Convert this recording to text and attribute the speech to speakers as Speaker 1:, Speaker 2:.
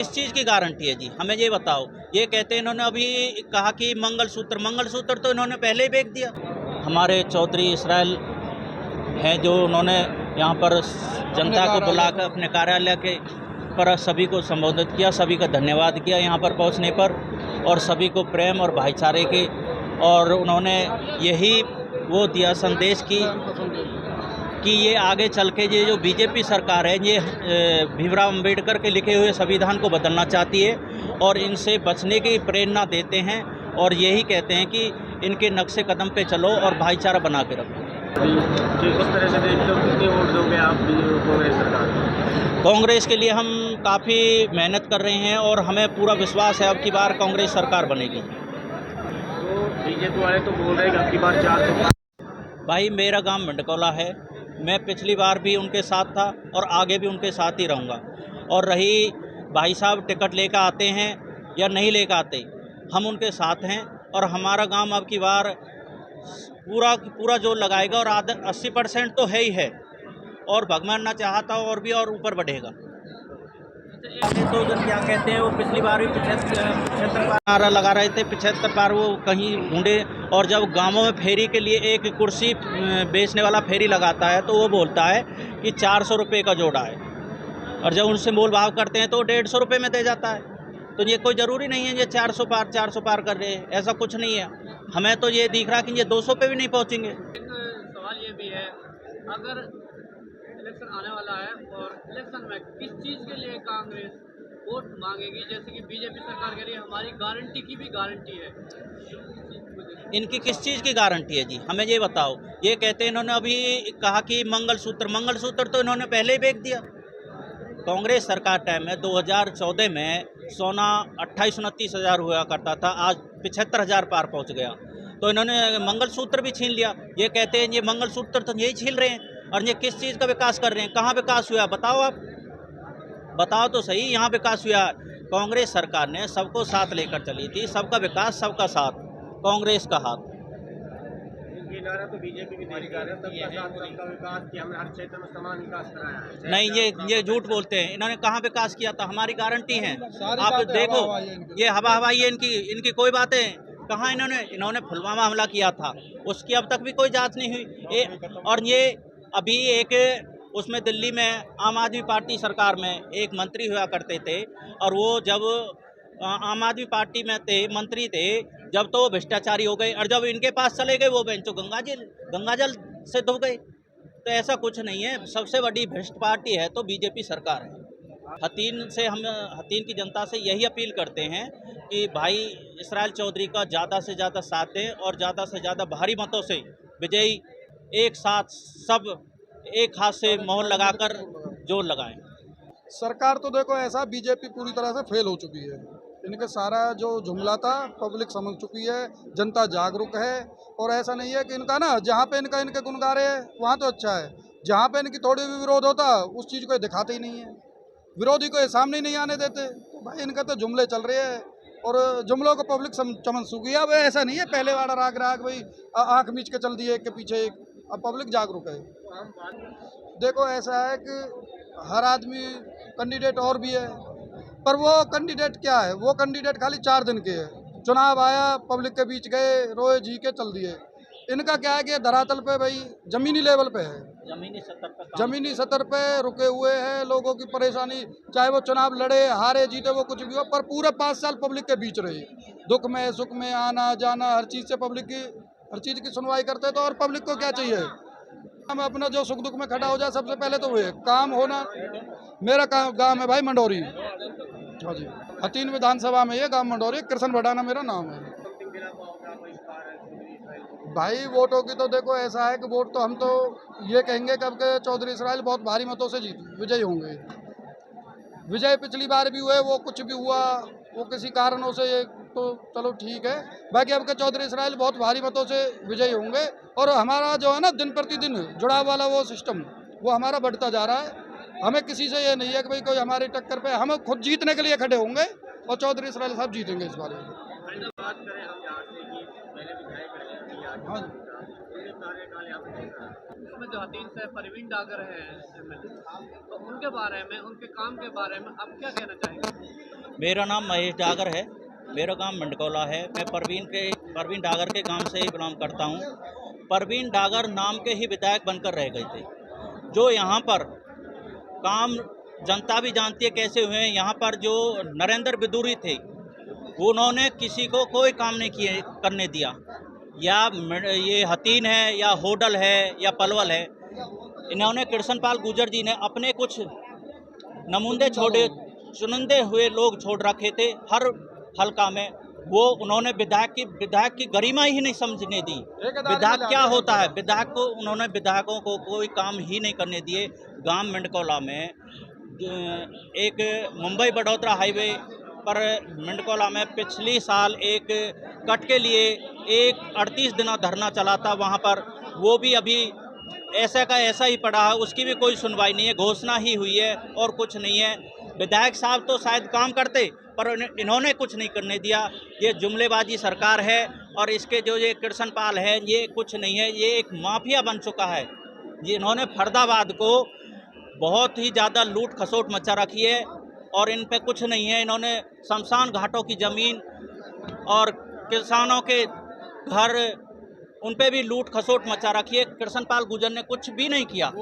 Speaker 1: किस चीज़ की गारंटी है जी, हमें ये बताओ। ये कहते हैं, इन्होंने अभी कहा कि मंगलसूत्र तो इन्होंने पहले ही बेच दिया। हमारे चौधरी इसराइल हैं, जो उन्होंने यहाँ पर जनता को बुलाकर अपने कार्यालय के पर सभी को संबोधित किया, सभी का धन्यवाद किया यहाँ पर पहुँचने पर, और सभी को प्रेम और भाईचारे के, और उन्होंने यही वो दिया संदेश कि ये आगे चल के ये जो बीजेपी सरकार है, ये भीमराव अंबेडकर के लिखे हुए संविधान को बदलना चाहती है, और इनसे बचने की प्रेरणा देते हैं, और यही कहते हैं कि इनके नक्शे कदम पे चलो और भाईचारा बना के रखो।
Speaker 2: किस तरह से देखते हो, कितने वोट दोगे आप कांग्रेस सरकार?
Speaker 1: कांग्रेस के लिए हम काफ़ी मेहनत कर रहे हैं, और हमें पूरा विश्वास है अब की बार कांग्रेस सरकार बनेगी।
Speaker 2: तो बीजेपी वाले तो बोल रहे हैं कि अब की बार 400।
Speaker 1: भाई, मेरा गांव मंडकौला है, मैं पिछली बार भी उनके साथ था और आगे भी उनके साथ ही रहूँगा। और रही भाई साहब टिकट लेकर आते हैं या नहीं लेकर आते, हम उनके साथ हैं, और हमारा गांव अब की बार पूरा जोर लगाएगा, और 80% तो है ही है, और भगवान ना चाहता और भी और ऊपर बढ़ेगा। तो जन क्या कहते हैं, वो पिछली बार भी 75 बार नारा लगा रहे थे, 75 बार वो कहीं ढूंढे, और जब गांवों में फेरी के लिए एक कुर्सी बेचने वाला फेरी लगाता है, तो वो बोलता है कि 400 रुपये का जोड़ा है, और जब उनसे मोल भाव करते हैं तो 150 रुपये में दे जाता है। तो ये कोई ज़रूरी नहीं है ये 400 पार कर रहे हैं, ऐसा कुछ नहीं है। हमें तो ये दिख रहा कि ये 200 पे भी नहीं पहुँचेंगे।
Speaker 2: एक सवाल ये भी है, अगर इलेक्शन आने वाला है और इलेक्शन में किस चीज़ के लिए कांग्रेस वोट मांगेगी? जैसे कि बीजेपी सरकार कह रही है हमारी गारंटी की भी गारंटी है।
Speaker 1: इनकी किस चीज़ की गारंटी है जी, हमें ये बताओ। ये कहते हैं, इन्होंने अभी कहा कि मंगलसूत्र तो इन्होंने पहले ही बेच दिया। कांग्रेस सरकार टाइम में 2014 में सोना 28-29 हज़ार हुआ करता था, आज 75,000 पार पहुंच गया। तो इन्होंने मंगलसूत्र भी छीन लिया। ये कहते हैं ये मंगलसूत्र तो यही छीन रहे हैं, और ये किस चीज़ का विकास कर रहे हैं? कहाँ विकास हुआ बताओ, आप बताओ तो सही। यहाँ विकास हुआ, कांग्रेस सरकार ने सबको साथ लेकर चली थी, सबका विकास सबका साथ, कांग्रेस का हाथ।
Speaker 2: ये नारा तो बीजेपी भी दे रहा है, सबका साथ सबका विकास, कि हमने हर क्षेत्र में समान विकास कराया है।
Speaker 1: नहीं, ये झूठ बोलते हैं। इन्होंने कहाँ विकास किया था? हमारी गारंटी है, आप देखो। ये हवा हवाई है इनकी कोई बातें कहाँ। इन्होंने पुलवामा हमला किया था, उसकी अब तक भी कोई जांच नहीं हुई। और ये अभी एक उसमें दिल्ली में आम आदमी पार्टी सरकार में एक मंत्री हुआ करते थे, और वो जब आम आदमी पार्टी में थे, मंत्री थे, जब तो वो भ्रष्टाचारी हो गए, और जब इनके पास चले गए वो बेंचो गंगाजल से धो गए। तो ऐसा कुछ नहीं है, सबसे बड़ी भ्रष्ट पार्टी है तो बीजेपी सरकार है। हतीन की जनता से यही अपील करते हैं कि भाई इसराइल चौधरी का ज़्यादा से ज़्यादा साथ दें, और ज़्यादा से ज़्यादा भारी मतों से विजयी एक साथ सब एक हाथ से मोहर लगाकर जोर लगाएं।
Speaker 3: सरकार तो देखो ऐसा, बीजेपी पूरी तरह से फेल हो चुकी है। इनके सारा जो जुमला था पब्लिक समझ चुकी है, जनता जागरूक है। और ऐसा नहीं है कि इनका ना जहाँ पे इनके गुण गा रहे हैं वहाँ तो अच्छा है, जहाँ पे इनकी थोड़ी भी विरोध होता उस चीज़ को ये दिखाते ही नहीं है, विरोधी को ये सामने ही नहीं आने देते। तो भाई इनका तो जुमले चल रहे हैं, और जुमलों को पब्लिक चमन सूखी है। अब ऐसा नहीं है पहले वाला राग भाई आँख मीच के चल दिए एक के पीछे एक। अब पब्लिक जागरूक है। देखो ऐसा है कि हर आदमी कैंडिडेट और भी है, पर वो कैंडिडेट क्या है, वो कैंडिडेट खाली 4 दिन के है। चुनाव आया, पब्लिक के बीच गए, रोए जी के चल दिए। इनका क्या है कि धरातल पे भाई जमीनी लेवल पे है, जमीनी सतर पे रुके हुए हैं। लोगों की परेशानी, चाहे वो चुनाव लड़े हारे जीते वो कुछ भी हो, पर पूरे 5 साल पब्लिक के बीच रही, दुख में सुख में आना जाना हर चीज़ से पब्लिक की हर चीज़ की सुनवाई करते। तो और पब्लिक को क्या चाहिए, हम अपना जो सुख दुख में खड़ा हो जाए। सबसे पहले तो वो काम होना। मेरा गांव है भाई मंडोरी, हाँ जी, हतीन विधानसभा में ये गांव मंडोरी, कृष्ण भडाना मेरा नाम है। भाई वोटों की तो देखो ऐसा है कि वोट तो हम तो ये कहेंगे कि अब के चौधरी इसराइल बहुत भारी मतों से विजयी होंगे। विजय पिछली बार भी हुए, वो कुछ भी हुआ, वो किसी कारणों से, ये तो चलो ठीक है। बाकी अब के चौधरी इसराइल बहुत भारी मतों से विजयी होंगे, और हमारा जो है ना दिन प्रतिदिन जुड़ाव वाला वो सिस्टम वो हमारा बढ़ता जा रहा है। हमें किसी से ये नहीं है कि भाई कोई हमारी टक्कर पे, हम खुद जीतने के लिए खड़े होंगे, और चौधरी इसराइल साहब जीतेंगे इस बार। हाँ जी,
Speaker 2: इसमें जो हतीन से परवीन डागर है एमएलए, तो उनके बारे में, उनके काम के बारे में आप क्या कहना चाहेंगे?
Speaker 1: मेरा नाम महेश डागर है। मेरा गांव मंडकौला है। मैं परवीन डागर के गांव से ही बिलोंग करता हूं। परवीन डागर नाम के ही विधायक बनकर रह गए थे। जो यहां पर काम जनता भी जानती है कैसे हुए हैं। यहाँ पर जो नरेंद्र बिदूरी थे, उन्होंने किसी को कोई काम नहीं करने दिया। या ये हतीन है या होडल है या पलवल है, इन्होंने कृष्णपाल गुर्जर जी ने अपने कुछ नमूने चुनिंदे हुए लोग छोड़ रखे थे हर हलका में। वो उन्होंने विधायक की गरिमा ही नहीं समझने दी। विधायक क्या होता है, विधायकों को कोई काम ही नहीं करने दिए। गांव मंडकौला में एक मुंबई बड़ौदा हाईवे पर मंडकौला में पिछली साल एक कट के लिए 38 दिनों धरना चला था। वहाँ पर वो भी अभी ऐसा का ऐसा ही पड़ा है, उसकी भी कोई सुनवाई नहीं है। घोषणा ही हुई है और कुछ नहीं है। विधायक साहब तो शायद काम करते, पर इन्होंने कुछ नहीं करने दिया। ये जुमलेबाजी सरकार है और इसके जो ये कृष्णपाल है, ये कुछ नहीं है, ये एक माफिया बन चुका है। ये इन्होंने फरीदाबाद को बहुत ही ज़्यादा लूट खसोट मचा रखी है और इन पे कुछ नहीं है। इन्होंने शमशान घाटों की ज़मीन और किसानों के घर, उन पे भी लूट खसोट मचा रखी है। कृष्णपाल गुर्जर ने कुछ भी नहीं किया।